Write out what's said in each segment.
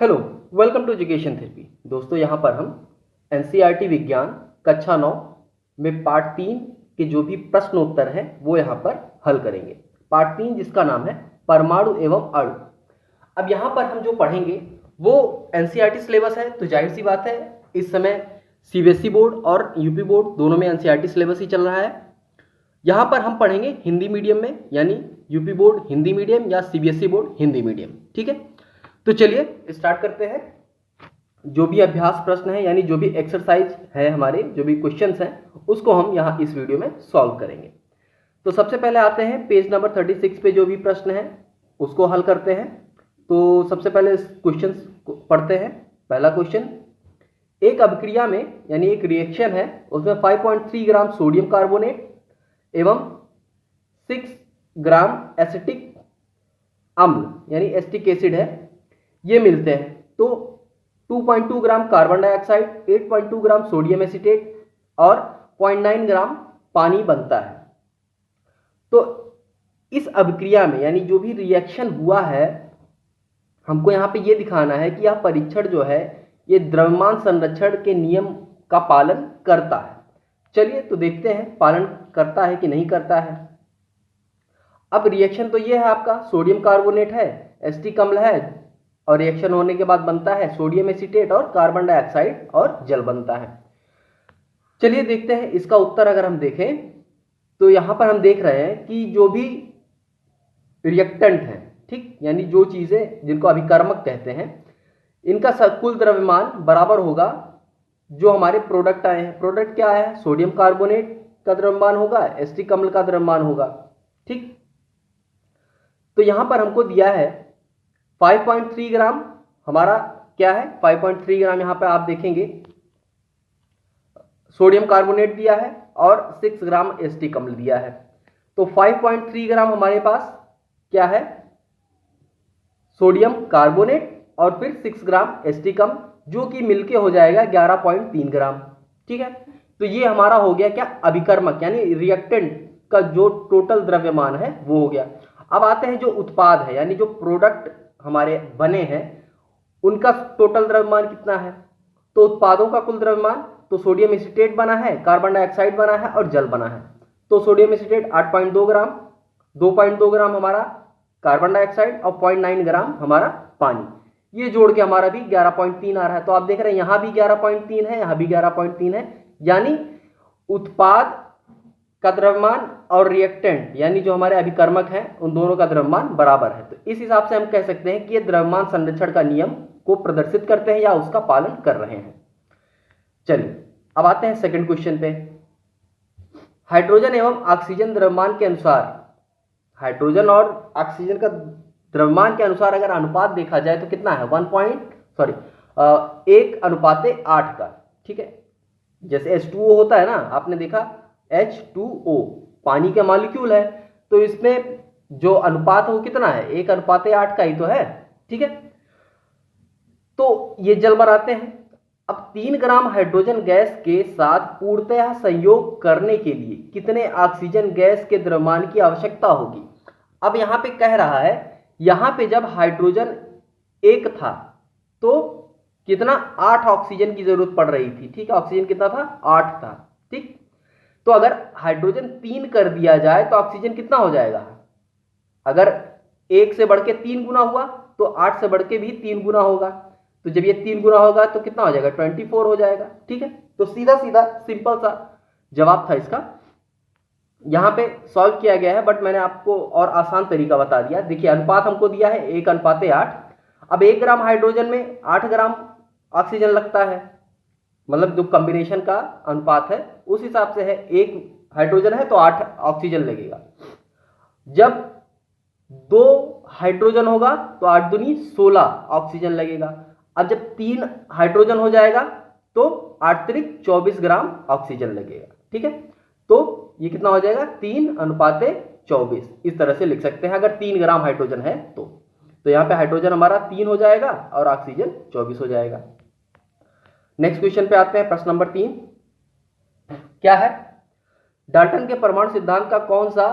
Hello, welcome to education therapy. दोस्तों, यहाँ पर हम एनसीईआरटी विज्ञान कक्षा 9 में पार्ट 3 के जो भी प्रश्न उत्तर हैं वो यहाँ पर हल करेंगे। पार्ट 3 जिसका नाम है परमाणु एवं अणु। अब यहाँ पर हम जो पढ़ेंगे वो एनसीईआरटी सिलेबस है, तो जाहिर सी बात है इस समय सीबीएसई बोर्ड और यूपी बोर्ड दोनों में एनसीईआरटी सिलेबस ही चल रहा है। यहाँ पर हम पढ़ेंगे हिंदी मीडियम में, यानी यूपी बोर्ड हिंदी मीडियम या सीबीएसई बोर्ड हिंदी मीडियम। ठीक है, तो चलिए स्टार्ट करते हैं। जो भी अभ्यास प्रश्न है यानी जो भी एक्सरसाइज है, हमारे जो भी क्वेश्चंस हैं उसको हम यहाँ इस वीडियो में सॉल्व करेंगे। तो सबसे पहले आते हैं पेज नंबर 36 पे जो भी प्रश्न है उसको हल करते हैं। तो सबसे पहले क्वेश्चंस पढ़ते हैं। पहला क्वेश्चन, एक अभिक्रिया में यानी एक रिएक्शन है उसमें 5.3 ग्राम सोडियम कार्बोनेट एवं 6 ग्राम एसिटिक अम्ल यानी एसिटिक एसिड है, ये मिलते हैं। तो 2.2 gram carbon dioxide, 8.2 gram sodium acetate और 0.9 ग्राम पानी बनता है। तो इस अभिक्रिया में यानी जो भी रिएक्शन हुआ है हमको यहाँ पे ये दिखाना है कि यह परीक्षण जो है ये द्रव्यमान संरक्षण के नियम का पालन करता है। चलिए तो देखते हैं पालन करता है कि नहीं करता है। अब रिएक्शन तो ये है, आपका सोडियम कार्बोनेट है, एसिटिक अम्ल है और रिएक्शन होने के बाद बनता है सोडियम एसीटेट और कार्बन डाइऑक्साइड और जल बनता है। चलिए देखते हैं इसका उत्तर। अगर हम देखें तो यहां पर हम देख रहे हैं कि जो भी रिएक्टेंट है, ठीक, यानी जो चीजें जिनको अभिकर्मक कहते हैं, इनका कुल द्रव्यमान बराबर होगा जो हमारे प्रोडक्ट आए हैं। प्रोडक्ट क्या है? सोडियम कार्बोनेट का द्रव्यमान होगा, एसिटिक अम्ल का द्रव्यमान होगा। ठीक, तो यहां पर हमको दिया है 5.3 ग्राम हमारा क्या है, 5.3 ग्राम यहाँ पे आप देखेंगे सोडियम कार्बोनेट दिया है और 6 ग्राम एसिटिक अम्ल दिया है। तो 5.3 ग्राम हमारे पास क्या है, सोडियम कार्बोनेट और फिर 6 ग्राम एसिटिक अम्ल, जो कि मिलके हो जाएगा 11.3 ग्राम। ठीक है, तो ये हमारा हो गया क्या, अभिकर्मक यानी रिएक्टेंट का जो टोटल द्रव्यमान है वो हो गया। अब आते हैं जो उत्पाद है यानी जो प्रोडक्ट हमारे बने हैं उनका टोटल द्रव्यमान कितना है। तो उत्पादों का कुल द्रव्यमान, तो सोडियम एसीटेट बना है, कार्बन डाइऑक्साइड बना है और जल बना है। तो सोडियम एसीटेट 8.2 ग्राम, 2.2 ग्राम हमारा कार्बन डाइऑक्साइड और 0.9 ग्राम हमारा पानी, ये जोड़ के हमारा भी 11.3 आ रहा है। तो आप देख रहे हैं यहां भी 11.3 है, यहां भी 11.3 है, यानी उत्पाद का द्रव्यमान और रिएक्टेंट यानी जो हमारे अभिकर्मक हैं उन दोनों का द्रव्यमान बराबर है। तो इस हिसाब से हम कह सकते हैं कि ये द्रव्यमान संरक्षण का नियम को प्रदर्शित करते हैं या उसका पालन कर रहे हैं। चलिए अब आते हैं सेकंड क्वेश्चन पे। हाइड्रोजन एवं ऑक्सीजन द्रव्यमान के अनुसार, हाइड्रोजन और ऑक्सीजन का द्रव्यमान के अनुसार अगर अनुपात देखा जाए तो कितना है, 1:8 का। ठीक है, जैसे H2O होता है ना, आपने देखा H2O पानी का मॉलिक्यूल है, तो इसमें जो अनुपात है वो कितना है, 1:8 का ही तो है। ठीक है, तो ये जल बनाते हैं। अब 3 ग्राम हाइड्रोजन गैस के साथ पूर्णतः संयोग करने के लिए कितने ऑक्सीजन गैस के द्रव्यमान की आवश्यकता होगी। अब यहां पे कह रहा है, यहां पे जब हाइड्रोजन 1 था तो कितना, 8 ऑक्सीजन की जरूरत पड़ रही थी। ठीक है, ऑक्सीजन कितना था, 8 था। ठीक, तो अगर हाइड्रोजन 3 कर दिया जाए तो ऑक्सीजन कितना हो जाएगा, अगर 1 से बढ़ के 3 गुना हुआ तो 8 से बढ़ के भी 3 गुना होगा। तो जब ये 3 गुना होगा तो कितना हो जाएगा, 24 हो जाएगा। ठीक है, तो सीधा सीधा सिंपल सा जवाब था इसका। यहां पे सॉल्व किया गया है, बट मैंने आपको और आसान तरीका बता दिया। देखिए अनुपात हमको दिया है 1:8। अब 1 ग्राम हाइड्रोजन में 8 ग्राम ऑक्सीजन लगता है, मतलब जो कॉम्बिनेशन का अनुपात है उस हिसाब से है। 1 हाइड्रोजन है तो 8 ऑक्सीजन लगेगा। जब 2 हाइड्रोजन होगा तो 8 दूनी 16 ऑक्सीजन लगेगा। अब जब 3 हाइड्रोजन हो जाएगा तो 8 त्रिक 24 ग्राम ऑक्सीजन लगेगा। ठीक है, तो ये कितना हो जाएगा, 3:24। इस तरह से लिख सकते हैं अगर 3 ग्राम हाइड्रोजन है तो यहाँ पे हाइड्रोजन हमारा 3 हो जाएगा और ऑक्सीजन 24 हो जाएगा। नेक्स्ट क्वेश्चन पे आते हैं। प्रश्न नंबर 3 क्या है, डाल्टन के परमाणु सिद्धांत का कौन सा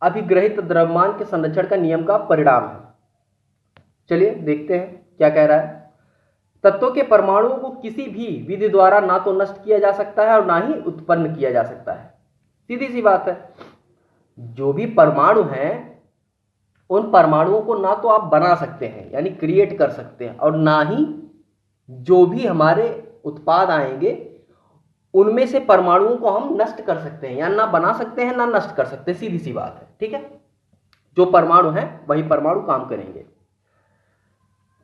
अभिग्रहित द्रव्यमान के संरक्षण का नियम का परिणाम है। चलिए देखते हैं क्या कह रहा है। तत्वों के परमाणुओं को किसी भी विधि द्वारा ना तो नष्ट किया जा सकता है और ना ही उत्पन्न किया जा सकता है। सीधी सी बात है, जो भी परमाणु हैं उन परमाणुओं को ना तो आप बना सकते हैं यानी क्रिएट कर सकते हैं, और ना ही जो भी हमारे उत्पाद आएंगे उनमें से परमाणुओं को हम नष्ट कर सकते हैं, या ना बना सकते हैं ना नष्ट कर सकते हैं। सीधी सी बात है, ठीक है। जो परमाणु है वही परमाणु काम करेंगे।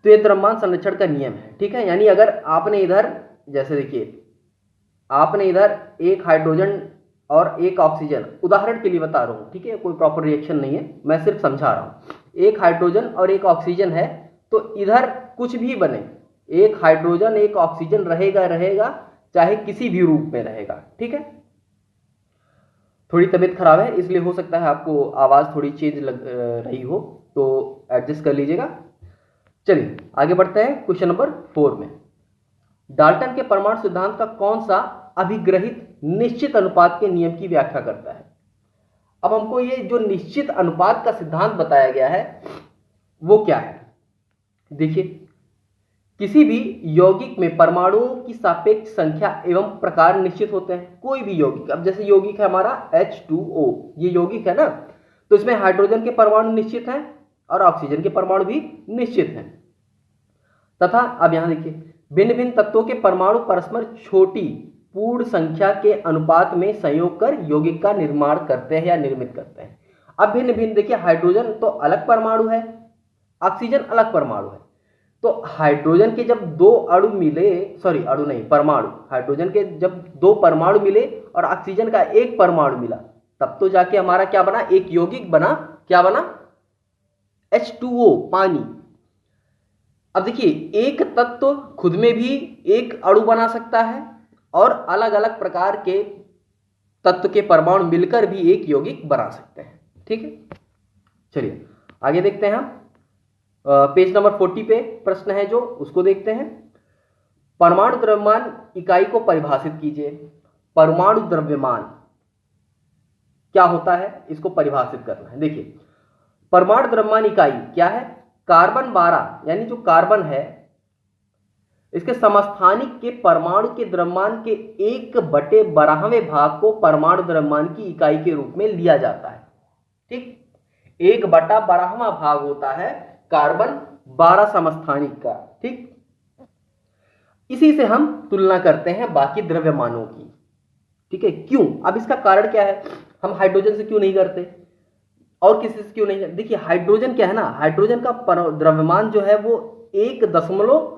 तो ये द्रव्यमान संरक्षण का नियम है, ठीक है। यानी अगर आपने इधर, जैसे देखिए आपने इधर एक हाइड्रोजन और एक ऑक्सीजन, उदाहरण के लिए बता रहा हूं, ठीक है, कोई प्रॉपर रिएक्शन नहीं है, मैं सिर्फ समझा रहा हूं। एक हाइड्रोजन और एक ऑक्सीजन है, तो इधर कुछ भी बने, एक हाइड्रोजन एक ऑक्सीजन रहेगा रहेगा, चाहे किसी भी रूप में रहेगा, ठीक है। थोड़ी तबीयत खराब है इसलिए हो सकता है आपको आवाज थोड़ी चेंज लग रही हो, तो एडजस्ट कर लीजिएगा। चलिए आगे बढ़ते हैं क्वेश्चन नंबर 4 में। डाल्टन के परमाणु सिद्धांत का कौन सा अभिग्रहित निश्चित अनुपात के नियम की व्याख्या करता है? अब हमको ये जो निश्चित अनुपात का सिद्धांत बताया गया है वो क्या है? देखिए, किसी भी यौगिक में परमाणुओं की सापेक्ष संख्या एवं प्रकार निश्चित होते हैं। कोई भी यौगिक, अब जैसे यौगिक है हमारा H2O, ये यौगिक है ना, तो इसमें हाइड्रोजन के परमाणु निश्चित हैं और ऑक्सीजन के परमाणु भी निश्चित हैं। तथा अब यहां देखिए, भिन्न भिन्न तत्वों के परमाणु परस्पर छोटी पूर्ण संख्या के अनुपात में संयोग कर यौगिक का निर्माण करते हैं या निर्मित करते हैं। अब भिन्न भिन्न, देखिए हाइड्रोजन तो अलग परमाणु है, ऑक्सीजन अलग परमाणु है, तो हाइड्रोजन के जब दो अणु मिले, सॉरी अणु नहीं परमाणु, हाइड्रोजन के जब दो परमाणु मिले और ऑक्सीजन का एक परमाणु मिला, तब तो जाके हमारा क्या बना, एक यौगिक बना। क्या बना? H2O, पानी। अब देखिए, एक तत्व खुद में भी एक अणु बना सकता है और अलग अलग प्रकार के तत्व के परमाणु मिलकर भी एक यौगिक बना सकते हैं, ठीक है। चलिए आगे देखते हैं हम। पेज नंबर 40 पे प्रश्न है जो, उसको देखते हैं। परमाणु द्रव्यमान इकाई को परिभाषित कीजिए। परमाणु द्रव्यमान क्या होता है, इसको परिभाषित करना है। देखिए, परमाणु द्रव्यमान इकाई क्या है? कार्बन 12, यानी जो कार्बन है इसके समस्थानिक के परमाणु के द्रव्यमान के 1/12वें भाग को परमाणु द्रव्यमान की इकाई के रूप में लिया जाता है, ठीक। 1/12वां भाग होता है कार्बन 12 समस्थानिक का, ठीक। इसी से हम तुलना करते हैं बाकी द्रव्यमानों की, ठीक है। क्यों? अब इसका कारण क्या है? हम हाइड्रोजन से क्यों नहीं करते और किसी से क्यों नहीं? देखिए, हाइड्रोजन क्या है ना, हाइड्रोजन का द्रव्यमान जो है वो 1.08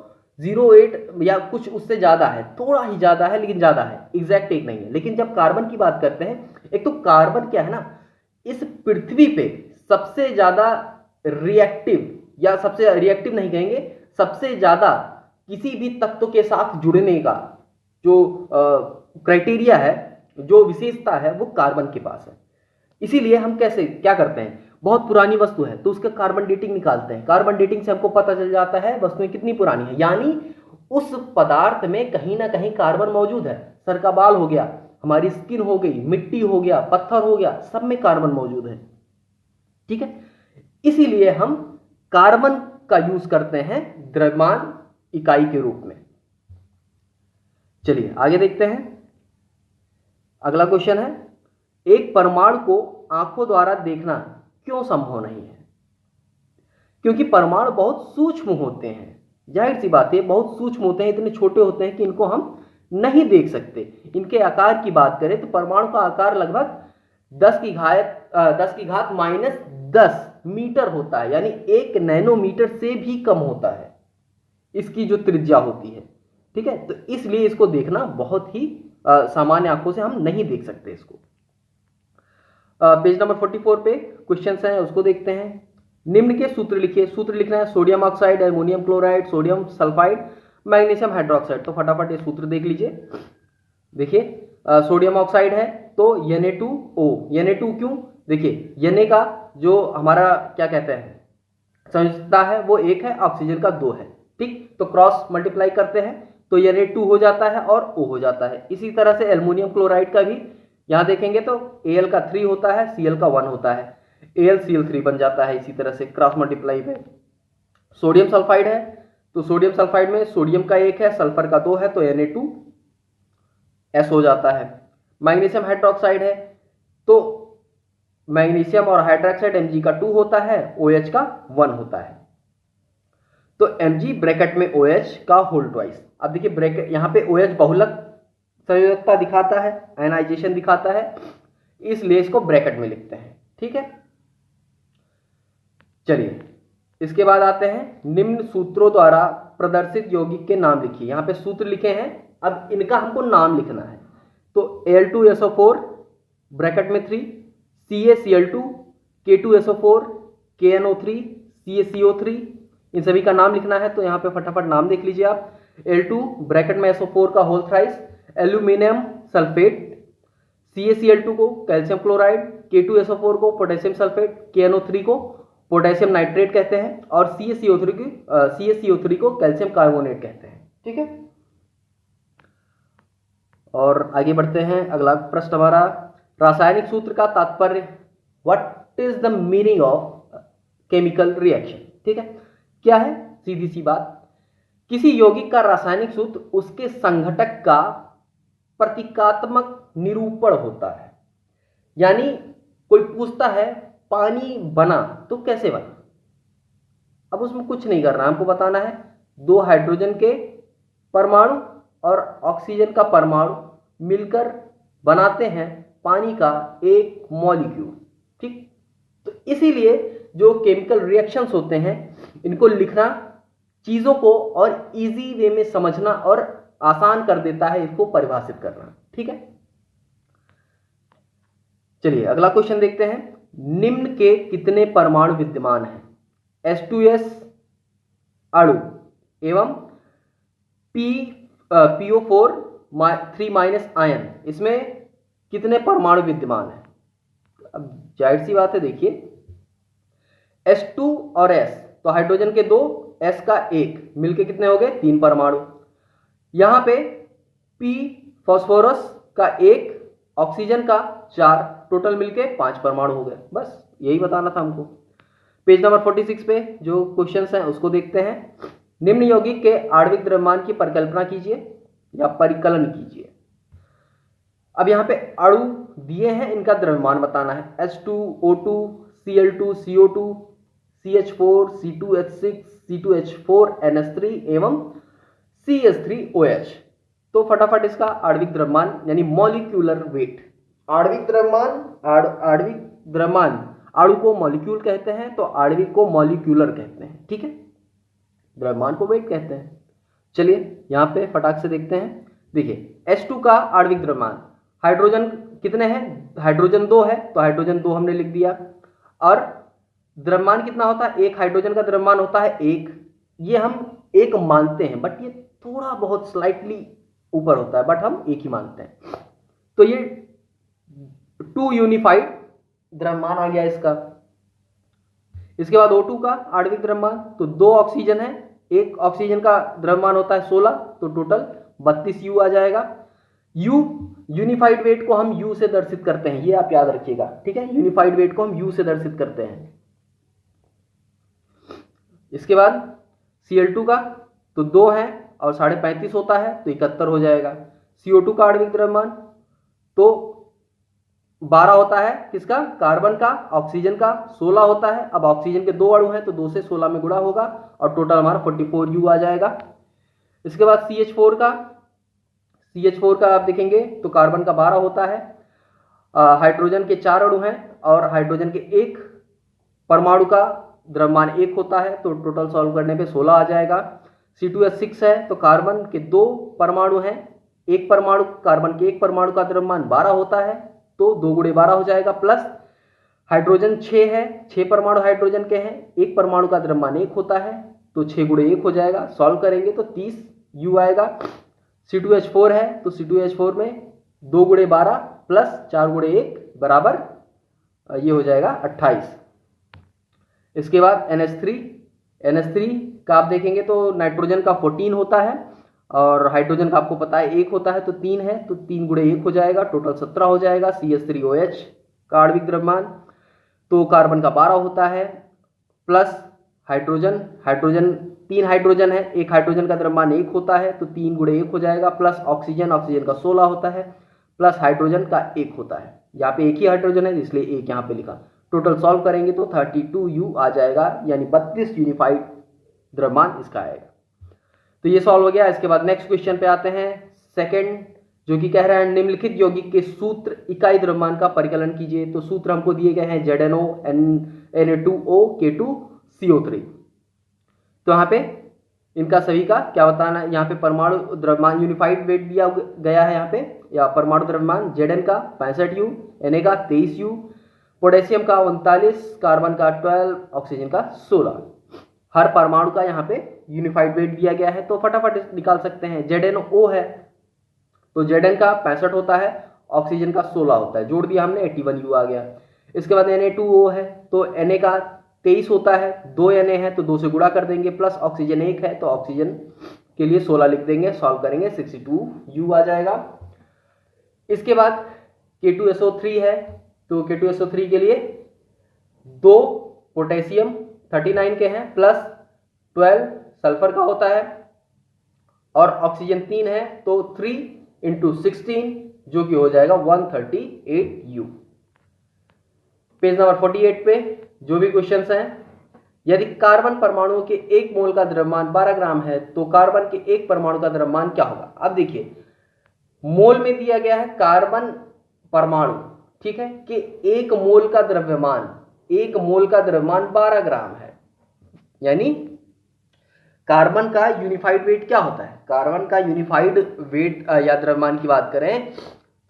या कुछ उससे ज्यादा है, थोड़ा ही ज्यादा है लेकिन ज्यादा है, एग्जैक्ट एक नहीं है। लेकिन जब कार्बन की बात करते हैं, एक तो कार्बन क्या है ना, इस पृथ्वी पे सबसे ज्यादा रिएक्टिव, या सबसे रिएक्टिव नहीं कहेंगे, सबसे ज्यादा किसी भी तत्व के साथ जुड़ने का जो क्राइटेरिया है, जो विशेषता है, वो कार्बन के पास है। इसीलिए हम कैसे क्या करते हैं, बहुत पुरानी वस्तु है तो उसका कार्बन डेटिंग निकालते हैं। कार्बन डेटिंग से हमको पता चल जाता है वस्तुएं कितनी पुरानी है, यानी उस पदार्थ में कहीं ना कहीं कार्बन मौजूद है। सर का बाल हो गया, हमारी स्किन हो गई, मिट्टी हो गया, पत्थर हो गया, सब में कार्बन मौजूद है, ठीक है। इसीलिए हम कार्बन का यूज करते हैं द्रव्यमान इकाई के रूप में। चलिए आगे देखते हैं। अगला क्वेश्चन है, एक परमाणु को आंखों द्वारा देखना क्यों संभव नहीं है? क्योंकि परमाणु बहुत सूक्ष्म होते हैं, जाहिर सी बात है, बहुत सूक्ष्म होते हैं, इतने छोटे होते हैं कि इनको हम नहीं देख सकते। इनके आकार की बात करें तो परमाणु का आकार लगभग 10 की घात -10 मीटर होता है, यानी 1 नैनोमीटर से भी कम होता है इसकी जो त्रिज्या होती है, ठीक है। तो इसलिए इसको देखना बहुत ही सामान्य आंखों से हम नहीं देख सकते इसको। पेज नंबर 44 पे क्वेश्चन है, उसको देखते हैं। निम्न के सूत्र लिखिए। सूत्र लिखना है sodium oxide, aluminium chloride, sodium sulphide, magnesium hydroxide. तो फटाफट ये सूत्र देख लीजिए। देखिए, सोडियम ऑक्साइड है तो Na2O। Na2 क्यों? देखिए, Na का जो हमारा क्या कहते हैं संयोजकता है वो 1 है, ऑक्सीजन का 2 है, ठीक। तो क्रॉस मल्टीप्लाई करते हैं तो Na2 हो जाता है और O हो जाता है। इसी तरह से एल्युमिनियम क्लोराइड का भी यहां देखेंगे तो Al का 3 होता है, Cl का 1 होता है, AlCl3 बन जाता है। इसी तरह से क्रॉस मल्टीप्लाई में सोडियम सल्फाइड है तो सोडियम सल्फाइड में सोडियम का 1 है, सल्फर का 2 है, तो Na2S हो जाता है। मैग्नीशियम हाइड्रोक्साइड है तो मैग्नीशियम और हाइड्रोक्साइड Mg का 2 होता है, OH का 1 होता है। तो Mg ब्रैकेट में OH का होल ट्वाइस। अब देखिए ब्रैकेट यहाँ पे OH बहुलक संयोजकता दिखाता है, आयनाइजेशन दिखाता है, इसलिए इसको ब्रैकेट में लिखते हैं। ठीक है, चलिए इसके बाद आते हैं निम्न सूत्रों द्वारा प्रदर्शित यौगिक के नाम लिखिए। यहाँ पे सूत्र लिखे हैं, अब इनका हमको नाम लिखना है। तो Al2SO4 ब्रैकेट में 3, CaCl2, K2SO4, KNO3, CaCO3, इन सभी का नाम लिखना है। तो यहाँ पे फटाफट नाम देख लीजिए आप। L2 ब्रैकेट में SO4 का whole thrice aluminium sulphate, CaCl2 को कैल्शियम क्लोराइड, K2SO4 को पोटेशियम सल्फेट, KNO3 को पोटेशियम नाइट्रेट कहते हैं और CaCO3 को कैल्शियम कार्बोनेट कहते हैं। ठीक है, और आगे बढ़ते हैं। अगला प्रश्न हमारा, रासायनिक सूत्र का तात्पर्य, what is the meaning of chemical reaction. ठीक है, क्या है? सीधी सी बात, किसी यौगिक का रासायनिक सूत्र उसके संघटक का प्रतीकात्मक निरूपण होता है। यानी कोई पूछता है पानी बना तो कैसे बना, अब उसमें कुछ नहीं करना, हमको बताना है 2 हाइड्रोजन के परमाणु और ऑक्सीजन का परमाणु मिलकर बनाते हैं पानी का एक मॉलिक्यूल। ठीक, तो इसीलिए जो केमिकल रिएक्शंस होते हैं इनको लिखना चीजों को और इजी वे में समझना और आसान कर देता है इसको परिभाषित करना। ठीक है, चलिए अगला क्वेश्चन देखते हैं। निम्न के कितने परमाणु विद्यमान हैं? H2S अणु एवं PO4 3- आयन, इसमें कितने परमाणु विद्यमान हैं? अब जाहिर सी बात है, देखिए H2 और S तो हाइड्रोजन के 2, S का 1, मिलके कितने हो गए? 3 परमाणु। यहां पे P फास्फोरस का 1, ऑक्सीजन का 4, टोटल मिलके 5 परमाणु हो गए। बस यही बताना था हमको। पेज नंबर 46 पे जो क्वेश्चंस हैं उसको देखते हैं। निम्न यौगिक के आणविक द्रव्यमान की परिकल्पना कीजिए या परिकलन कीजिए। अब यहाँ पे अणु दिए हैं, इनका द्रव्यमान बताना है। H2O2, Cl2, CO2, CH4, C2H6, C2H4, NH3 एवं CH3OH। तो फटाफट इसका आणविक द्रव्यमान यानी मॉलिक्यूलर वेट, आणविक द्रव्यमान, अणु को मॉलिक्यूल कहते हैं तो आणविक को मॉलिक्यूलर कहते हैं। ठीक है, द्रव्यमान को वेट कहते हैं। चलिए यहाँ पे फटाक से देखते हैं। देखिए H2 का आणविक द्रव्यमान, हाइड्रोजन कितने हैं? हाइड्रोजन 2 है तो हाइड्रोजन 2 हमने लिख दिया। और द्रव्यमान कितना होता है? एक हाइड्रोजन का द्रव्यमान होता है 1, ये हम 1 मानते हैं, बट ये थोड़ा बहुत स्लाइटली ऊपर होता है, बट हम 1 ही मानते हैं। तो ये 2 यूनिफाइड द्रव्यमान आ गया इसका। इसके बाद O2 का आणविक द्रव्यमान, तो 2 ऑक्सीजन है, एक ऑक्सीजन का द्रव्यमान होता है 16, तो टोटल 32 U आ जाएगा। U यूनिफाइड वेट को हम U से दर्शित करते हैं, ये आप याद रखिएगा। ठीक है, यूनिफाइड वेट को हम U से दर्शित करते हैं। इसके बाद Cl2 का तो 2 है और 35.5 होता है तो 71 हो जाएगा। CO2 का आणविक द्रव्यमान तो 12 होता है, किसका? कार्बन का। ऑक्सीजन का 16 होता है। अब ऑक्सीजन के 2 अणु हैं तो 2 से 16 में गुणा होगा और टोटल हमारा 44 U आ जाएगा। इसके बाद CH4 का आप देखेंगे तो कार्बन का 12 होता है, हाइड्रोजन के 4 अणु हैं और हाइड्रोजन के 1 परमाणु का द्रव्यमान 1 होता है तो टोटल सॉल्व करने पे 16 आ जाएगा। C2H6 है तो कार्बन के 2 परमाणु हैं, एक परमाणु कार्बन के 1 परमाणु का द्रव्यमान 12 होता है तो 2 × 12 हो जाएगा। प्लस हाइड्रोजन 6 है, 6 परमाणु हाइड्रोजन के हैं, एक परमाणु का द्रव्यमान 1 होता है तो 6 × 1 हो जाएगा। सॉल्व करेंगे तो 30 U आएगा। C2H4 है तो C2H4 में 2 × 12 प्लस 4 × 1 बराबर ये हो जाएगा 28। इसके बाद NH3 का आप देखेंगे तो नाइट्रोजन का 14 होता है और हाइड्रोजन का आपको पता है 1 होता है तो 3 है तो 3 × 1 हो जाएगा, टोटल 17 हो जाएगा। CH3OH का आणविक द्रव्यमान तो कार्बन का 12 होता है प्लस हाइड्रोजन हाइड्रोजन 3 हाइड्रोजन है, एक हाइड्रोजन का द्रव्यमान 1 होता है तो 3 गुणे 1 हो जाएगा, प्लस ऑक्सीजन ऑक्सीजन का 16 होता है, प्लस हाइड्रोजन का 1 होता है। यहाँ पे एक ही हाइड्रोजन है इसलिए एक यहाँ पे लिखा। टोटल सॉल्व करेंगे तो 32U आ जाएगा, यानी 32 यूनिफाइड द्रव्यमान इसका आएगा। तो ये सॉल्व हो गया। इसके बाद नेक्स्ट क्वेश्चन पे आते हैं, सेकंड, जो कि कह रहा है निम्नलिखित यौगिक के सूत्र इकाई द्रव्यमान का परिकलन कीजिए। तो सूत्र हमको दिए गए हैं ZnO Na2O K2CO3। तो यहाँ पे इनका सभी का क्या बताना है, यहाँ पे परमाणु द्रव्यमान यूनिफाइड वेट दिया गया है यहाँ पे, या परमाणु द्रव्यमान Zn का 65U, Na का 23U, पोटेशियम का 39, कार्बन का 12, ऑक्सीजन का 16। हर परमाणु का यहाँ पे यूनिफाइड वेट दिया गया है तो फटाफट निकाल सकते हैं। ZnO है तो Zn का 65 होता है, ऑक्सीजन का 16 होता है, जोड़ दिया हमने 81U आ गया। इसके बाद Na2O है तो Na का 23 होता है, 2 Na है तो 2 से गुणा कर देंगे, प्लस ऑक्सीजन 1 है तो ऑक्सीजन के लिए 16 लिख देंगे, सॉल्व करेंगे 62U आ जाएगा। इसके बाद K2SO3 है तो K2SO3 के लिए 2 पोटेशियम 39 के हैं, प्लस 12 सल्फर का होता है, और ऑक्सीजन 3 है तो 3 × 16 जो कि हो जाएगा 138U। पेज नंबर 48 पे जो भी क्वेश्चंस हैं, यदि कार्बन परमाणुओं के 1 मोल का द्रव्यमान 12 ग्राम है तो कार्बन के 1 परमाणु का द्रव्यमान क्या होगा। अब देखिए मोल में दिया गया है कार्बन परमाणु, ठीक है, कि 1 मोल का द्रव्यमान 12 ग्राम है, यानी कार्बन का यूनिफाइड वेट क्या होता है, कार्बन का यूनिफाइड वेट या द्रव्यमान की बात करें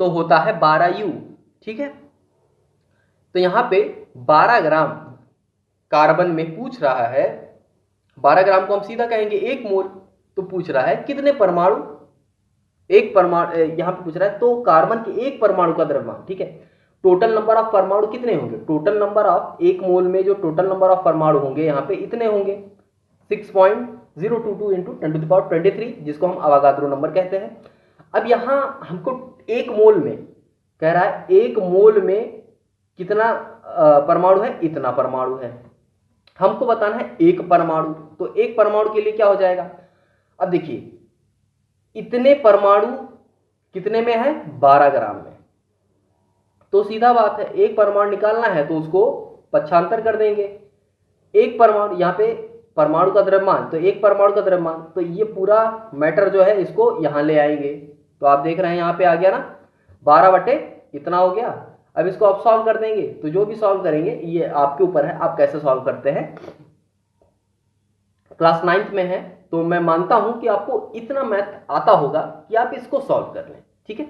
तो होता है 12U, ठीक है। तो यहाँ पे 12 ग्राम कार्बन में पूछ रहा है, 12 ग्राम को हम सीधा कहेंगे 1 मोल, तो पूछ रहा है कितने परमाणु, एक परमाणु यहाँ पे पूछ रहा है, तो कार्बन के 1 परमाणु का द्रव्यमान, ठीक है। टोटल नंबर ऑफ परमाणु कितने होंगे, टोटल नंबर ऑफ 1 मोल में जो टोटल नंबर ऑफ परमाणु होंगे यहाँ पे इतने होंगे 6.022 × 1023, जिसको हम अवागाद्रो नंबर कहते हैं। अब यहाँ हमको 1 मोल में कह रहा है, 1 मोल में कितना परमाणु है, इतना परमाणु है, हमको बताना है 1 परमाणु। तो 1 परमाणु के लिए क्या हो जाएगा, अब देखिए इतने परमाणु कितने में है, 12 ग्राम में, तो सीधा बात है 1 परमाणु निकालना है तो उसको पक्षांतर कर देंगे। 1 परमाणु यहाँ पे परमाणु का द्रव्यमान, तो 1 परमाणु का द्रव्यमान, तो ये पूरा मैटर जो है इसको यहाँ ले आएंगे। तो आप देख रहे हैं यहाँ पे आ गया ना, 12 बटे इतना हो गया। अब इसको आप सॉल्व कर देंगे, तो जो भी सॉल्व करेंगे ये आपके ऊपर है, आप कैसे सॉल्व करते हैं। क्लास 9th में है तो मैं मानता हूं कि आपको इतना मैथ आता होगा कि आप इसको सॉल्व कर लें, ठीक है।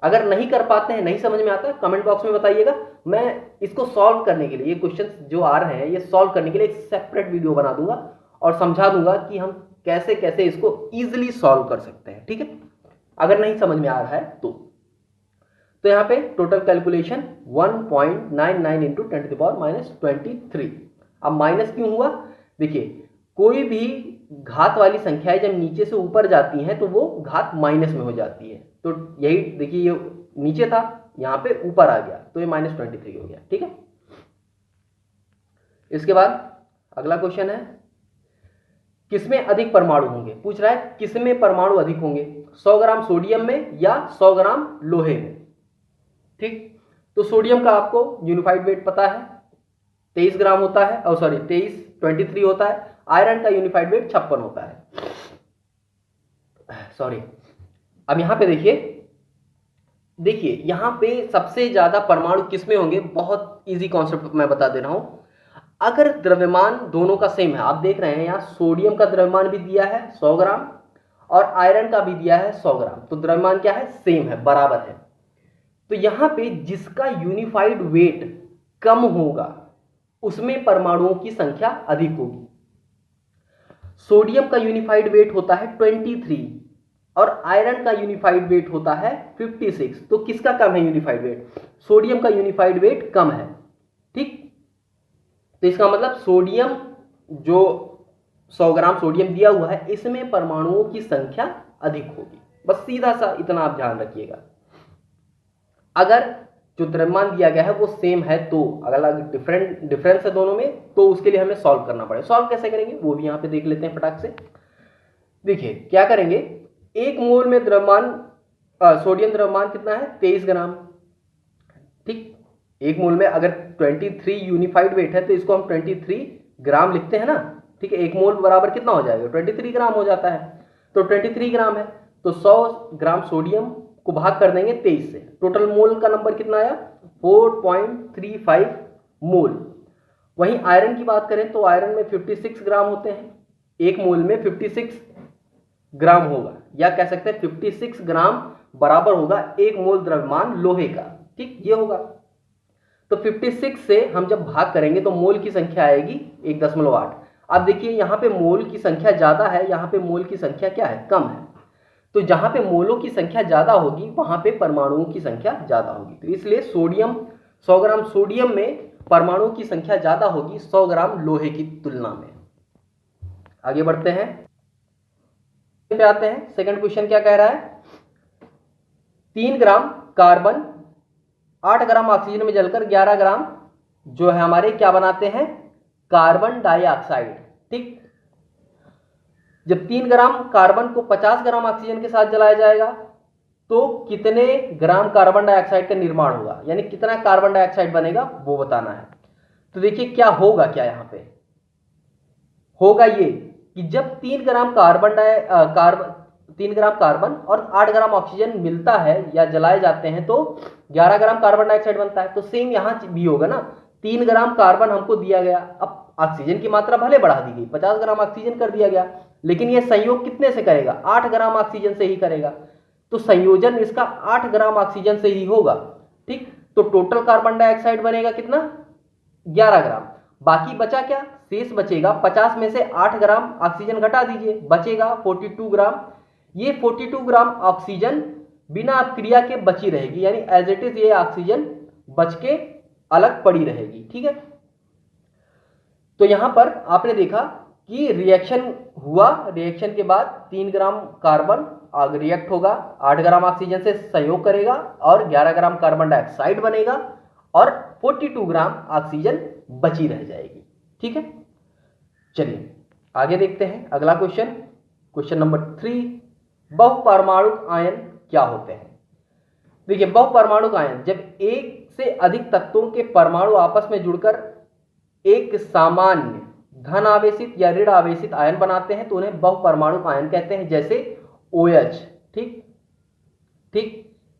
अगर नहीं कर पाते हैं, नहीं समझ में आता, कमेंट बॉक्स में बताइएगा, मैं इसको सॉल्व करने के लिए, ये क्वेश्चंस जो आ रहे हैं ये सॉल्व करने के लिए एक सेपरेट वीडियो बना दूंगा और समझा दूंगा कि हम कैसे कैसे इसको इजिली सॉल्व कर सकते हैं, ठीक है, अगर नहीं समझ में आ रहा है तो यहाँ पे टोटल कैलकुलेशन 1.99 × 10⁻23। अब माइनस क्यों हुआ, देखिए कोई भी घात वाली संख्याएं जब नीचे से ऊपर जाती हैं तो वो घात माइनस में हो जाती है। तो यही देखिए, ये नीचे था यहाँ पे ऊपर आ गया तो ये -23 हो गया, ठीक है। इसके बाद अगला क्वेश्चन है, किसमें अधिक परमाणु होंगे, पूछ रहा है किसमें परमाणु अधिक होंगे, 100 ग्राम सोडियम में या 100 ग्राम लोहे में, ठीक। तो सोडियम का आपको यूनिफाइड वेट पता है 23 ग्राम होता है, और सॉरी 23 होता है। आयरन का यूनिफाइड वेट 56 होता है, सॉरी। अब यहां पे देखिए यहां पे सबसे ज्यादा परमाणु किसमें होंगे, बहुत इजी कॉन्सेप्ट मैं बता दे रहा हूं। अगर द्रव्यमान दोनों का सेम है, आप देख रहे हैं यहां सोडियम का द्रव्यमान भी दिया है 100 ग्राम और आयरन का भी दिया है 100 ग्राम, तो द्रव्यमान क्या है, सेम है, बराबर है। तो यहां पे जिसका यूनिफाइड वेट कम होगा उसमें परमाणुओं की संख्या अधिक होगी। सोडियम का यूनिफाइड वेट होता है 23 और आयरन का यूनिफाइड वेट होता है 56, तो किसका कम है यूनिफाइड वेट, सोडियम का यूनिफाइड वेट कम है, ठीक। तो इसका मतलब सोडियम, जो 100 ग्राम सोडियम दिया हुआ है, इसमें परमाणुओं की संख्या अधिक होगी, बस सीधा सा इतना आप ध्यान रखिएगा। अगर जो द्रव्यमान दिया गया है वो सेम है, तो अगर अलग डिफरेंस है दोनों में तो उसके लिए हमें सॉल्व करना पड़ेगा। सॉल्व कैसे करेंगे वो भी यहाँ पे देख लेते हैं फटाक से। देखिए क्या करेंगे, 1 मोल में द्रव्यमान सोडियम द्रव्यमान कितना है 23 ग्राम। ठीक, 1 मोल में अगर 23 यूनिफाइड वेट है तो इसको हम 23 ग्राम लिखते हैं ना। ठीक है, 1 मोल बराबर कितना हो जाएगा 23 ग्राम हो जाता है, तो 23 ग्राम है तो 100 ग्राम सोडियम को भाग कर देंगे 23 से, टोटल मोल का नंबर कितना आया 4.35 मोल। वहीं आयरन की बात करें तो आयरन में 56 ग्राम होते हैं, 1 मोल में 56 ग्राम होगा, या कह सकते हैं 56 ग्राम बराबर होगा 1 मोल द्रव्यमान लोहे का। ठीक, ये होगा। तो 56 से हम जब भाग करेंगे तो मोल की संख्या आएगी 1.8। अब देखिए यहाँ पे मोल की संख्या ज्यादा है, यहाँ पे मोल की संख्या क्या है कम है, तो जहां पे मोलों की संख्या ज्यादा होगी वहां पे परमाणुओं की संख्या ज्यादा होगी। तो इसलिए सोडियम 100 ग्राम सोडियम में परमाणुओं की संख्या ज्यादा होगी 100 ग्राम लोहे की तुलना में। आगे बढ़ते हैं, पे आते हैं। सेकंड क्वेश्चन क्या कह रहा है, 3 ग्राम कार्बन 8 ग्राम ऑक्सीजन में जलकर 11 ग्राम जो है हमारे क्या बनाते हैं कार्बन डाइऑक्साइड। ठीक, जब 3 ग्राम कार्बन को 50 ग्राम ऑक्सीजन के साथ जलाया जाएगा तो कितने ग्राम कार्बन डाइऑक्साइड का निर्माण होगा, यानी कितना कार्बन डाइऑक्साइड बनेगा वो बताना है। तो देखिए क्या होगा, क्या यहां पे होगा ये कि जब 3 ग्राम कार्बन और 8 ग्राम ऑक्सीजन मिलता है या जलाए जाते हैं तो 11 ग्राम कार्बन डाइऑक्साइड बनता है। तो सेम यहां भी होगा ना, 3 ग्राम कार्बन हमको दिया गया, अब ऑक्सीजन की मात्रा भले बढ़ा दी गई 50 ग्राम ऑक्सीजन कर दिया गया, लेकिन यह संयोग कितने से करेगा 8 ग्राम ऑक्सीजन से ही करेगा, तो संयोजन इसका 8 ग्राम ऑक्सीजन से ही होगा। ठीक, तो टोटल कार्बन डाइऑक्साइड बनेगा कितना 11 ग्राम, बाकी बचा क्या शेष बचेगा 50 में से 8 ग्राम ऑक्सीजन घटा दीजिए, बचेगा 42 ग्राम। ये 42 ग्राम ऑक्सीजन बिना अपक्रिया के बची रहेगी, यानी एज इट इज ये ऑक्सीजन बच के अलग पड़ी रहेगी। ठीक है, तो यहां पर आपने देखा कि रिएक्शन हुआ, रिएक्शन के बाद 3 ग्राम कार्बन रिएक्ट होगा 8 ग्राम ऑक्सीजन से सहयोग करेगा और 11 ग्राम कार्बन डाइऑक्साइड बनेगा और 42 ग्राम ऑक्सीजन बची रह जाएगी। ठीक है, चलिए आगे देखते हैं अगला क्वेश्चन, क्वेश्चन नंबर 3, बहुपरमाणुक आयन क्या होते हैं। देखिए बहुपरमाणुक आयन जब एक से अधिक तत्वों के परमाणु आपस में जुड़कर एक सामान्य धन आवेशित या ऋण आवेशित आयन बनाते हैं तो उन्हें बहुपरमाणुक आयन कहते हैं, जैसे OH। ठीक,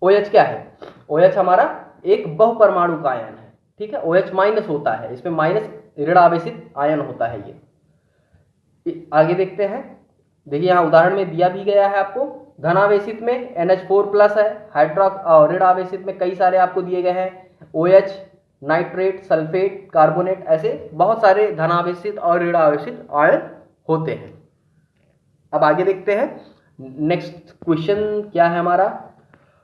OH क्या है, OH हमारा एक बहुपरमाणुक आयन है। ठीक है, OH माइनस होता है, इसमें माइनस ऋण आवेशित आयन होता है ये। आगे देखते हैं, देखिए यहां उदाहरण में दिया भी गया है आपको, धनावेशित में NH4+ है, ऋण आवेशित में कई सारे आपको दिए गए हैं OH, नाइट्रेट, सल्फेट, कार्बोनेट, ऐसे बहुत सारे धनावेशित और ऋण आवेशित आयन होते हैं। अब आगे देखते हैं नेक्स्ट क्वेश्चन क्या है हमारा,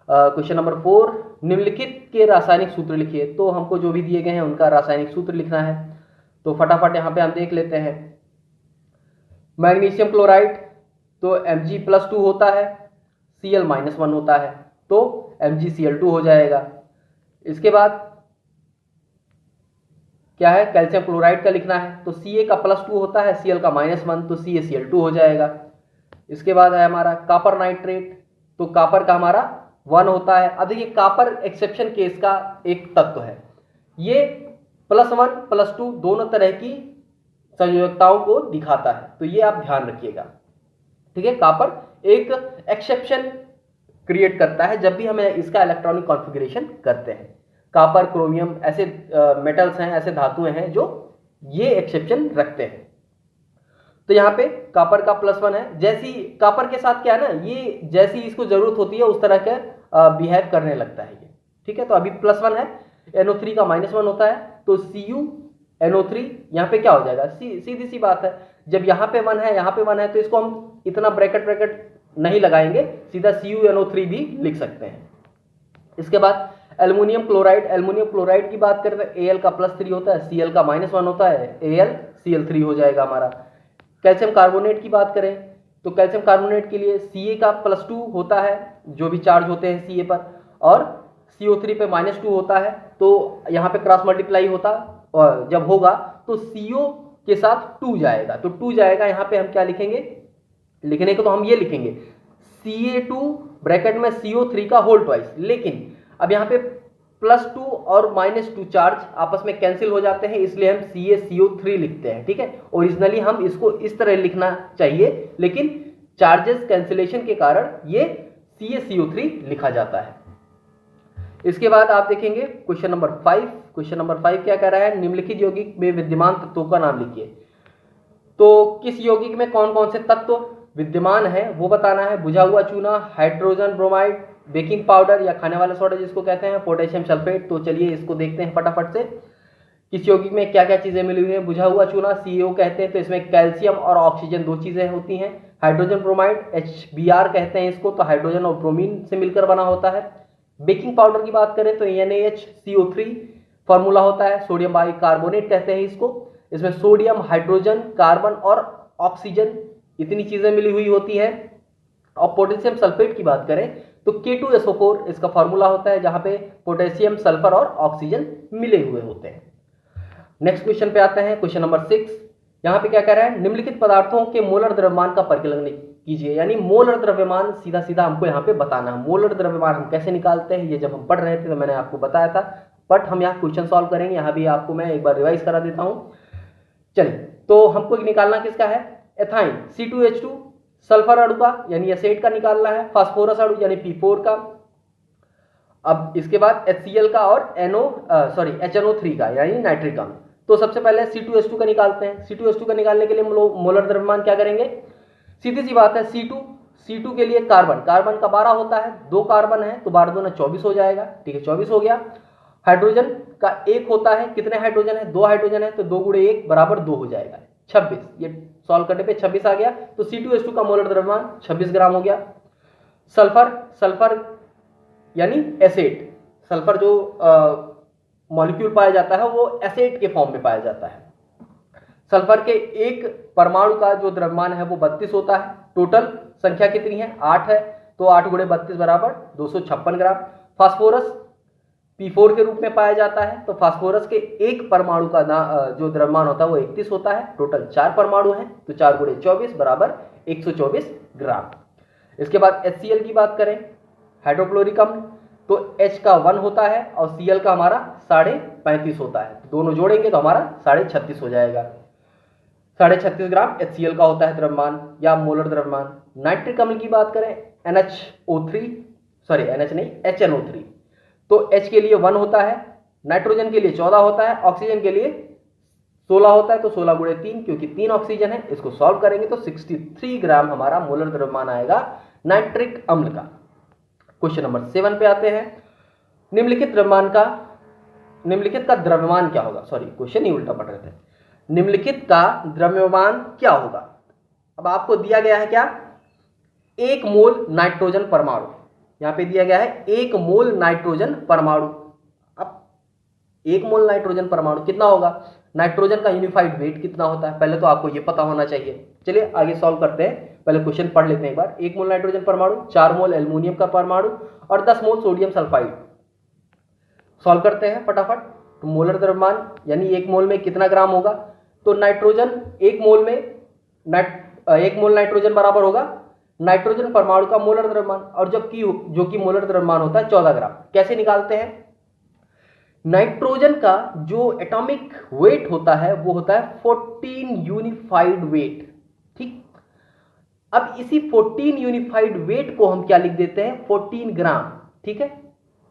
क्वेश्चन नंबर 4, निम्नलिखित के रासायनिक सूत्र लिखिए। तो हमको जो भी दिए गए हैं उनका रासायनिक सूत्र लिखना है, तो फटाफट यहाँ पे हम देख लेते हैं। मैग्नीशियम क्लोराइड तो Mg+2 होता है, Cl-1 होता है, तो MgCl2 हो जाएगा। इसके बाद क्या है, कैल्शियम क्लोराइड का लिखना है, तो Ca का +2 होता है, Cl का -1, तो CaCl2 हो जाएगा। इसके बाद है हमारा कॉपर नाइट्रेट, तो कॉपर का हमारा 1 होता है। अब देखिए कॉपर एक्सेप्शन केस का एक तत्व है, ये +1 +2 दोनों तरह की संयोजकताओं को दिखाता है, तो ये आप ध्यान रखिएगा। ठीक है, कॉपर एक एक्सेप्शन क्रिएट करता है जब भी हमें इसका इलेक्ट्रॉनिक कॉन्फ़िगरेशन करते हैं। कॉपर, क्रोमियम ऐसे मेटल्स हैं, ऐसे धातुएं हैं जो ये एक्सेप्शन रखते हैं। तो यहाँ पे कॉपर का +1 है, जैसी कॉपर के साथ क्या है ना, ये जैसी इसको जरूरत होती है उस तरह का बिहेव करने लगता है ये। ठीक है, तो अभी +1 है, NO3 का -1 होता है, तो CuNO3 यहाँ पे क्या हो जाएगा, सीधी सी बात है, जब यहाँ पे 1 है यहाँ पे 1 है तो इसको हम इतना ब्रैकेट नहीं लगाएंगे, सीधा CuNO3 भी लिख सकते हैं। इसके बाद एल्युमिनियम क्लोराइड की बात करें तो Al का +3 होता है, Cl का -1 होता है, AlCl3 हो जाएगा हमारा। कैल्शियम कार्बोनेट की बात करें तो कैल्शियम कार्बोनेट के लिए Ca का +2 होता है, जो भी चार्ज होते हैं Ca पर, और CO3 पे -2 होता है, तो यहाँ पे क्रॉस मल्टीप्लाई होता और जब होगा तो CO के साथ 2 जाएगा, तो 2 जाएगा। यहाँ पे हम क्या लिखेंगे, लिखने को तो हम ये लिखेंगे Ca2 ब्रैकेट में CO3 का होल ट्वाइस, लेकिन अब यहाँ पे +2 और -2 चार्ज आपस में कैंसिल हो जाते हैं, इसलिए हम CaCO3 लिखते हैं। ठीक है, ओरिजिनली हम इसको इस तरह लिखना चाहिए, लेकिन चार्जेस कैंसिलेशन के कारण ये CaCO3 लिखा जाता है। इसके बाद आप देखेंगे क्वेश्चन नंबर 5। क्वेश्चन नंबर 5 क्या कह रहा है, निम्नलिखित यौगिक में विद्यमान तत्वों का नाम लिखिए। तो किस यौगिक में कौन कौन से तत्व विद्यमान है वो बताना है। बुझा हुआ चूना, हाइड्रोजन ब्रोमाइड, बेकिंग पाउडर या खाने वाला सोडा जिसको कहते हैं, पोटेशियम सल्फेट। तो चलिए इसको देखते हैं फटाफट से, किस यौगिक में क्या क्या चीजें मिली हुई है। बुझा हुआ चूना CaO कहते हैं, तो इसमें कैल्शियम और ऑक्सीजन 2 चीजें होती हैं। हाइड्रोजन ब्रोमाइड HBr कहते हैं इसको, तो हाइड्रोजन और ब्रोमीन से मिलकर बना होता है। बेकिंग पाउडर की बात करें तो NaHCO3 फॉर्मूला होता है। सोडियम बाइकार्बोनेट कहते हैं इसको, इसमें सोडियम, हाइड्रोजन, कार्बन और ऑक्सीजन इतनी चीजें मिली हुई होती है। और पोटेशियम सल्फेट की बात करें तो K2SO4 इसका फॉर्मूला होता है, जहां पे पोटेशियम, सल्फर और ऑक्सीजन मिले हुए होते हैं। नेक्स्ट क्वेश्चन पे आते हैं, क्वेश्चन नंबर 6। यहाँ पे क्या कह रहा है, निम्नलिखित पदार्थों के मोलर द्रव्यमान का परिकलन कीजिए। यानी मोलर द्रव्यमान सीधा सीधा हमको यहाँ पे बताना है। मोलर द्रव्यमान हम कैसे निकालते हैं, ये जब हम पढ़ रहे थे तो मैंने आपको बताया था, बट हम यहाँ क्वेश्चन सॉल्व करेंगे। यहाँ भी आपको मैं एक बार रिवाइज करा देता हूँ। चलिए, तो हमको निकालना किसका है, एथाइन C2H2 सल्फर अणु का यानी एसिड का निकालना है, फास्फोरस अणु यानी P4 का। अब इसके बाद HCl का और HNO3 का यानी नाइट्रिक अम्ल। तो सबसे पहले C2H2 का निकालते हैं। C2H2 का निकालने के लिए मोलर द्रव्यमान क्या करेंगे, सीधी सी बात है, C2 के लिए कार्बन का 12 होता है, 2 कार्बन है तो 12 दूना 24 हो जाएगा। ठीक है, 24 हो गया। हाइड्रोजन का 1 होता है, कितने हाइड्रोजन है, 2 हाइड्रोजन है, तो 2 × 1 बराबर 2 हो जाएगा, 26। ये सॉल्व करने पे 26 आ गया, तो C2H2 का मोलर द्रव्यमान 26 ग्राम हो गया। सल्फर यानी एसिड, सल्फर जो मॉलिक्यूल पाया जाता है वो एसिड के फॉर्म में पाया जाता है। सल्फर के एक परमाणु का जो द्रव्यमान है वो 32 होता है। टोटल संख्या कितनी है, 8 है, तो 8 × 32 बराबर 256 ग्राम। फास्फोरस P4 के रूप में पाया जाता है, तो फास्फोरस के एक परमाणु का जो द्रव्यमान होता है वो 31 होता है। टोटल 4 परमाणु हैं, तो 4 × 24 बराबर 124 ग्राम। इसके बाद HCl की बात करें, हाइड्रोक्लोरिक अम्ल, तो H का 1 होता है और Cl का हमारा 35.5 होता है, दोनों जोड़ेंगे तो हमारा 36.5 हो जाएगा। 36.5 ग्राम HCl का होता है द्रव्यमान या मोलर द्रव्यमान। नाइट्रिक अम्ल की बात करें HNO3, तो H के लिए 1 होता है, नाइट्रोजन के लिए 14 होता है, ऑक्सीजन के लिए 16 होता है, तो 16 × 3 क्योंकि 3 ऑक्सीजन है। इसको सॉल्व करेंगे तो 63 ग्राम हमारा मोलर द्रव्यमान आएगा नाइट्रिक अम्ल का। क्वेश्चन नंबर 7 पे आते हैं, निम्नलिखित का द्रव्यमान क्या होगा। सॉरी, क्वेश्चन ही उल्टा पढ़ रहे थे। निम्नलिखित का द्रव्यमान क्या होगा। अब आपको दिया गया है क्या, 1 मोल नाइट्रोजन परमाणु, यहां पे दिया गया है 1 मोल नाइट्रोजन परमाणु। अब 1 मोल नाइट्रोजन परमाणु कितना होगा, नाइट्रोजन का यूनिफाइड वेट कितना होता है, पहले तो आपको यह पता होना चाहिए। चलिए आगे सॉल्व करते हैं, पहले क्वेश्चन पढ़ लेते हैं एक बार। 1 मोल नाइट्रोजन परमाणु, 4 मोल एल्युमिनियम का परमाणु और 10 मोल सोडियम सल्फाइड। सॉल्व करते हैं फटाफट। तो मोलर द्रव्यमान यानी 1 मोल में कितना ग्राम होगा, तो नाइट्रोजन 1 मोल नाइट्रोजन बराबर होगा नाइट्रोजन परमाणु का मोलर द्रव्यमान, और जो कि मोलर द्रव्यमान होता है 14 ग्राम। कैसे निकालते हैं, नाइट्रोजन का जो एटॉमिक वेट होता है वो होता है 14 यूनिफाइड वेट। ठीक, अब इसी 14 यूनिफाइड वेट को हम क्या लिख देते हैं, 14 ग्राम। ठीक है,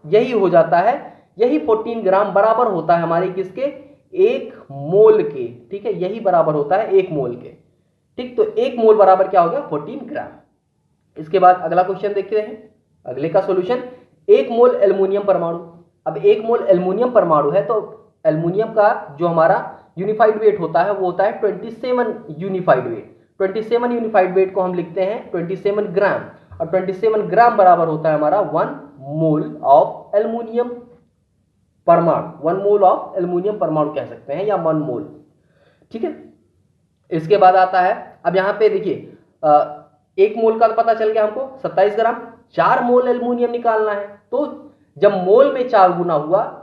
यही हो जाता है, यही 14 ग्राम बराबर होता है हमारे किसके, 1 मोल के। ठीक है, यही बराबर होता है 1 मोल के। ठीक, तो 1 मोल बराबर क्या हो गया, 14 ग्राम। इसके बाद अगला क्वेश्चन देखते हैं, अगले का सॉल्यूशन। 1 मोल एल्युमिनियम परमाणु। अब 1 मोल एल्युमिनियम परमाणु है, तो एल्युमिनियम का जो हमारा यूनिफाइड वेट होता है वो होता है 27 यूनिफाइड वेट। 27 यूनिफाइड वेट को हम लिखते हैं 27 ग्राम, और 27 ग्राम बराबर होता है हमारा 1 मोल ऑफ एल्युमिनियम परमाणु। 1 मोल ऑफ एल्युमिनियम परमाणु कह सकते हैं, या 1 मोल। ठीक है, इसके बाद आता है, अब यहां पे देखिए 1 मोल का पता चल गया हमको 27 ग्राम, 4 मोल एल्युमिनियम निकालना है। तो जब मोल में 4 गुना हुआ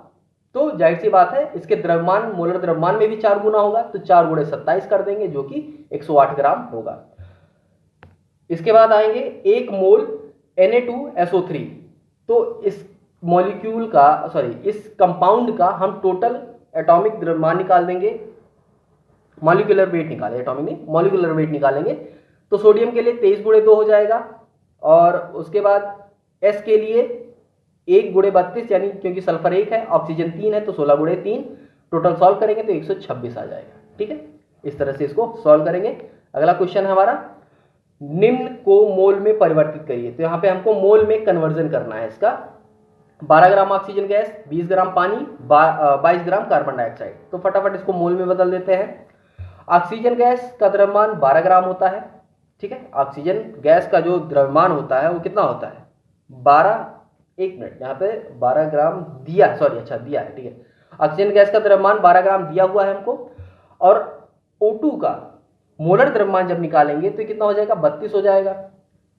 तो जाहिर सी बात है इसके द्रव्यमान, मोलर द्रव्यमान में भी 4 गुना होगा, तो 4 गुणे 27 कर देंगे जो कि 108 ग्राम होगा। इसके बाद आएंगे 1 मोल Na2SO3। तो इस मॉलिक्यूल का, इस कंपाउंड का हम टोटल एटॉमिक द्रव्यमान निकाल देंगे, मॉलिक्यूलर वेट निकालेंगे, एटॉमिक नहीं मॉलिक्यूलर वेट निकालेंगे। तो सोडियम के लिए 23 गुणे 2 हो जाएगा, और उसके बाद S के लिए 1 गुणे 32, यानी क्योंकि सल्फर 1 है, ऑक्सीजन 3 है, तो 16 गुणे 3, टोटल सॉल्व करेंगे तो 126 आ जाएगा। ठीक है, इस तरह से इसको सॉल्व करेंगे। अगला क्वेश्चन है हमारा, निम्न को मोल में परिवर्तित करिए। तो यहाँ पे हमको मोल में कन्वर्जन करना है इसका। 12 ग्राम ऑक्सीजन गैस, 20 ग्राम पानी, 22 ग्राम कार्बन डाइऑक्साइड। तो फटाफट इसको मोल में बदल देते हैं। ऑक्सीजन गैस का द्रव्यमान 12 ग्राम होता है। ठीक है, ऑक्सीजन गैस का जो द्रव्यमान होता है वो कितना होता है, 12, एक मिनट, यहाँ पे 12 ग्राम दिया, दिया है। ठीक है, ऑक्सीजन गैस का द्रव्यमान 12 ग्राम दिया हुआ है हमको, और O2 का मोलर द्रव्यमान जब निकालेंगे तो कितना हो जाएगा, 32 हो जाएगा।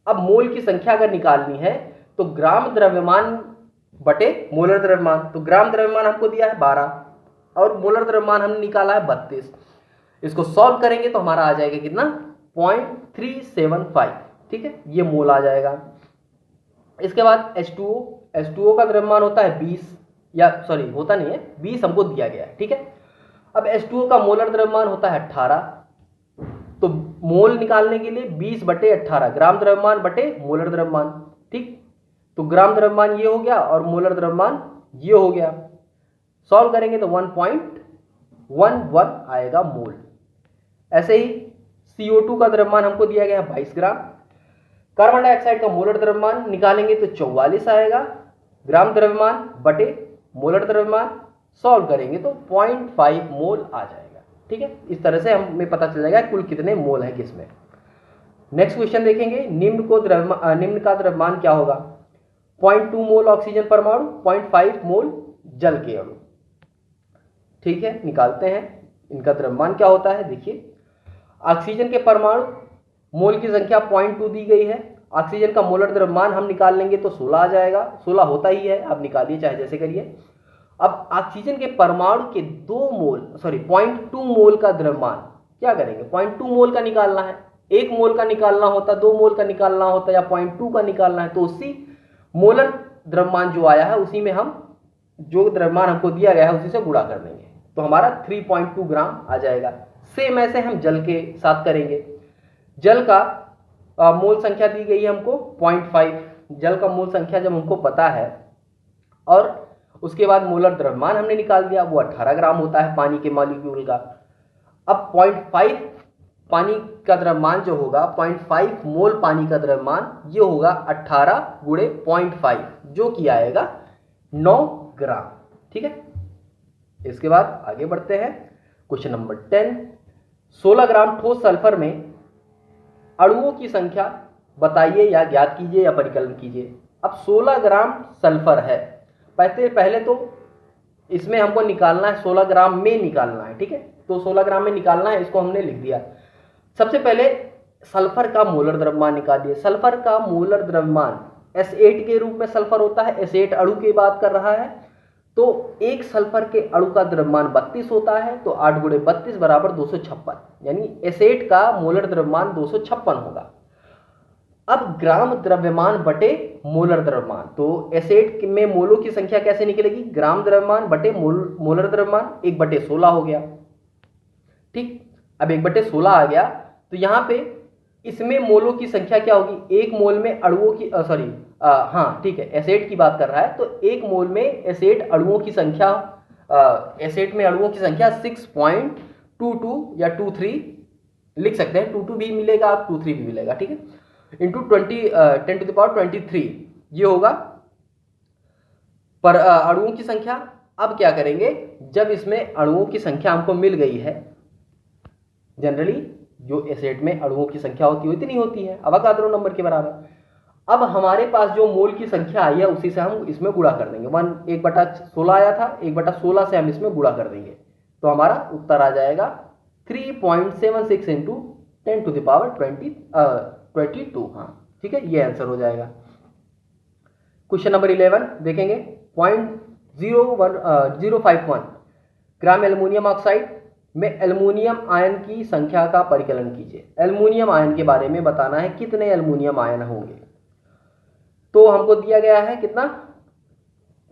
अब मोल की संख्या अगर निकालनी है तो ग्राम द्रव्यमान बटे मोलर द्रव्यमान, तो ग्राम द्रव्यमान हमको दिया है 12 और मोलर द्रव्यमान हमने निकाला है 32। इसको सॉल्व करेंगे तो हमारा आ जाएगा कितना, 0.375। ठीक है, ये मोल आ जाएगा। इसके बाद H2O का द्रव्यमान होता है 20, या होता नहीं है, 20 हमको दिया गया है। ठीक है, अब H2O का मोलर द्रव्यमान होता है 18, तो मोल निकालने के लिए 20 बटे 18, ग्राम द्रव्यमान बटे मोलर द्रव्यमान। ठीक, तो ग्राम द्रव्यमान ये हो गया और मोलर द्रव्यमान ये हो गया। सॉल्व करेंगे तो 1.11 आएगा मोल। ऐसे ही CO2 का द्रव्यमान हमको दिया गया 22 ग्राम। कार्बन डाइऑक्साइड का मोलर द्रव्यमान निकालेंगे तो 44 आएगा, ग्राम द्रव्यमान बटे मोलर द्रव्यमान, सॉल्व करेंगे तो 0.5 मोल आ जाएगा। ठीक है, इस तरह से हमें पता चल जाएगा कुल कितने मोल है किसमें। नेक्स्ट क्वेश्चन देखेंगे, निम्न का द्रव्यमान क्या होगा, 0.2 मोल ऑक्सीजन परमाणु, 0.5 मोल जल के अणु। ठीक है, निकालते हैं इनका द्रव्यमान क्या होता है। देखिए, ऑक्सीजन के परमाणु मोल की संख्या 0.2 दी गई है, ऑक्सीजन का मोलर द्रव्यमान हम निकाल लेंगे तो 16 आ जाएगा, 16 होता ही है, आप निकालिए चाहे जैसे करिए। अब ऑक्सीजन के परमाणु के 0.2 मोल का द्रव्यमान क्या करेंगे, 0.2 मोल का निकालना है। 1 मोल का निकालना होता, 2 मोल का निकालना होता, या 0.2 का निकालना है, तो उसी मोलर द्रव्यमान जो आया है उसी में हम जो द्रव्यमान हमको दिया गया है उसी से गुणा कर देंगे, तो हमारा 3.2 ग्राम आ जाएगा। सेम ऐसे हम जल के साथ करेंगे। जल का मोल संख्या दी गई है हमको 0.5, जल का मोल संख्या जब हमको पता है और उसके बाद मोलर द्रव्यमान हमने निकाल दिया, वो 18 ग्राम होता है पानी के मॉलिक्यूल का। अब 0.5 पानी का द्रव्यमान जो होगा, 0.5 मोल पानी का द्रव्यमान ये होगा 18 गुणे 0.5, जो कि आएगा 9 ग्राम। ठीक है, इसके बाद आगे बढ़ते हैं। क्वेश्चन नंबर 10, 16 ग्राम ठोस सल्फर में अणुओं की संख्या बताइए या ज्ञात कीजिए या परिकलन कीजिए। अब 16 ग्राम सल्फर है, पहले तो इसमें हमको निकालना है, 16 ग्राम में निकालना है। ठीक है, तो 16 ग्राम में निकालना है, इसको हमने लिख दिया। सबसे पहले सल्फर का मोलर द्रव्यमान निकालिए। सल्फर का मोलर द्रव्यमान S8 के रूप में सल्फर होता है, S8 अणु की बात कर रहा है, तो एक सल्फर के अणु का द्रव्यमान 32 होता है, तो 8 गुणे 32 बराबर 256, यानी S8 का मोलर द्रव्यमान 256 होगा। अब ग्राम द्रव्यमान बटे मोलर द्रव्यमान, तो S8 में मोलों की संख्या कैसे निकलेगी, ग्राम द्रव्यमान बटे मोलर द्रव्यमान, 1/16 हो गया। ठीक, अब 1/16 आ गया, तो यहाँ पे इसमें मोलों की संख्या क्या होगी, एक मोल में अणुओं की हाँ ठीक है, S8 की बात कर रहा है, तो एक मोल में S8 अणुओं की संख्या, S8 में अणुओं की संख्या 6.22 या 23 लिख सकते हैं, 22 भी मिलेगा, 23 भी मिलेगा। ठीक है, इंटू 10⁻23 ये होगा पर अणुओं की संख्या। अब क्या करेंगे, जब इसमें अणुओं की संख्या हमको मिल गई है, जनरली जो S8 में अणुओं की संख्या होती है इतनी होती है, अवोगाद्रो नंबर के बराबर। अब हमारे पास जो मोल की संख्या आई है उसी से हम इसमें गुणा कर देंगे। 1/16 आया था, 1/16 से हम इसमें गुणा कर देंगे, तो हमारा उत्तर आ जाएगा 3.76 इंटू 10⁻22। हाँ ठीक है, ये आंसर हो जाएगा। क्वेश्चन नंबर 11 देखेंगे, 0.051 ग्राम एल्युमिनियम ऑक्साइड में एल्युमिनियम आयन की संख्या का परिकलन कीजिए। एल्युमिनियम आयन के बारे में बताना है, कितने एल्युमिनियम आयन होंगे। तो हमको दिया गया है कितना,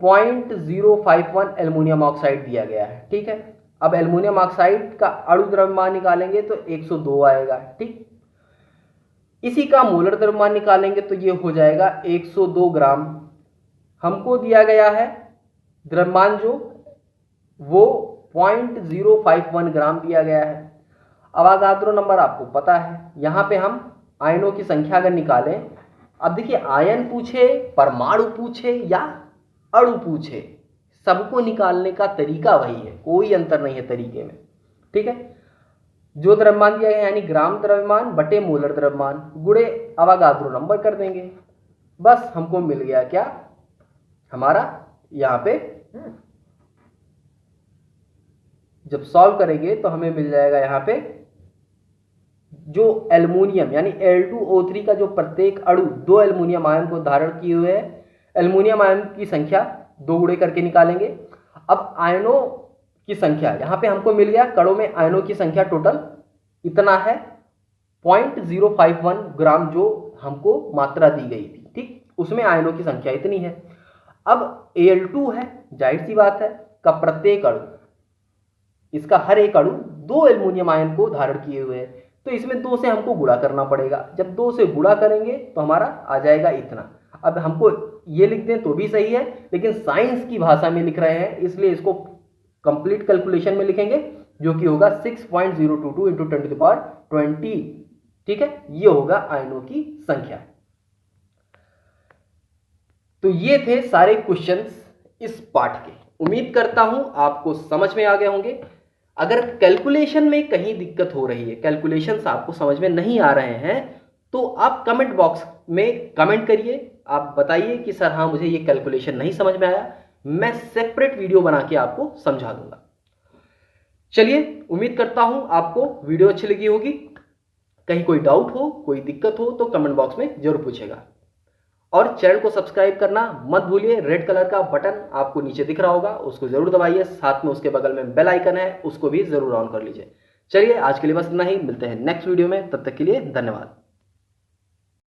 0.051 एल्युमिनियम ऑक्साइड दिया गया है। ठीक है, अब एल्युमिनियम ऑक्साइड का अणु द्रव्यमान निकालेंगे तो 102 आएगा। ठीक, इसी का मोलर द्रव्यमान निकालेंगे तो ये हो जाएगा 102 ग्राम। हमको दिया गया है द्रव्यमान जो वो 0.051 ग्राम दिया गया है। अवागाद्रो नंबर आपको पता है। यहाँ पे हम आयनों की संख्या अगर निकालें, अब देखिए आयन पूछे, परमाणु पूछे या अणु पूछे, सबको निकालने का तरीका वही है, कोई अंतर नहीं है तरीके में। ठीक है, जो द्रव्यमान दिया गया यानी ग्राम द्रव्यमान बटे मोलर द्रव्यमान गुणे अवागाद्रो नंबर कर देंगे, बस हमको मिल गया क्या, हमारा यहाँ पे जब सॉल्व करेंगे तो हमें मिल जाएगा यहाँ पे जो एल्युमिनियम यानी Al2O3 का जो प्रत्येक अणु 2 एल्युमिनियम आयन को धारण किए हुए है, एल्युमिनियम आयन की संख्या 2 गुणे करके निकालेंगे। अब आयनों की संख्या यहाँ पे हमको मिल गया, कणों में आयनों की संख्या टोटल इतना है 0.051 ग्राम जो हमको मात्रा दी गई थी। ठीक, उसमें आयनों की संख्या इतनी है। अब Al2 है, जाहिर सी बात है, का प्रत्येक अणु, इसका हर एक अणु 2 एल्युमिनियम आयन को धारण किए हुए है, तो इसमें 2 से हमको गुणा करना पड़ेगा। जब 2 से गुणा करेंगे तो हमारा आ जाएगा इतना। अब हमको ये लिख दें तो भी सही है, लेकिन साइंस की भाषा में लिख रहे हैं इसलिए इसको कंप्लीट कैलकुलेशन में लिखेंगे, जो कि होगा 6.022 × 10⁻20। ठीक है, ये होगा आयनों की संख्या। तो ये थे सारे क्वेश्चंस इस पाठ के। उम्मीद करता हूं आपको समझ में आ गए होंगे। अगर कैलकुलेशन में कहीं दिक्कत हो रही है, कैलकुलेशंस आपको समझ में नहीं आ रहे हैं, तो आप कमेंट बॉक्स में कमेंट करिए, आप बताइए कि सर हाँ मुझे ये कैलकुलेशन नहीं समझ में आया, मैं सेपरेट वीडियो बना के आपको समझा दूंगा। चलिए, उम्मीद करता हूं आपको वीडियो अच्छी लगी होगी। कहीं कोई डाउट हो, कोई दिक्कत हो तो कमेंट बॉक्स में जरूर पूछेगा। और चैनल को सब्सक्राइब करना मत भूलिए। रेड कलर का बटन आपको नीचे दिख रहा होगा, उसको जरूर दबाइए। साथ में उसके बगल में बेल आइकन है, उसको भी जरूर ऑन कर लीजिए। चलिए, आज के लिए बस इतना ही। मिलते हैं नेक्स्ट वीडियो में, तब तक के लिए धन्यवाद।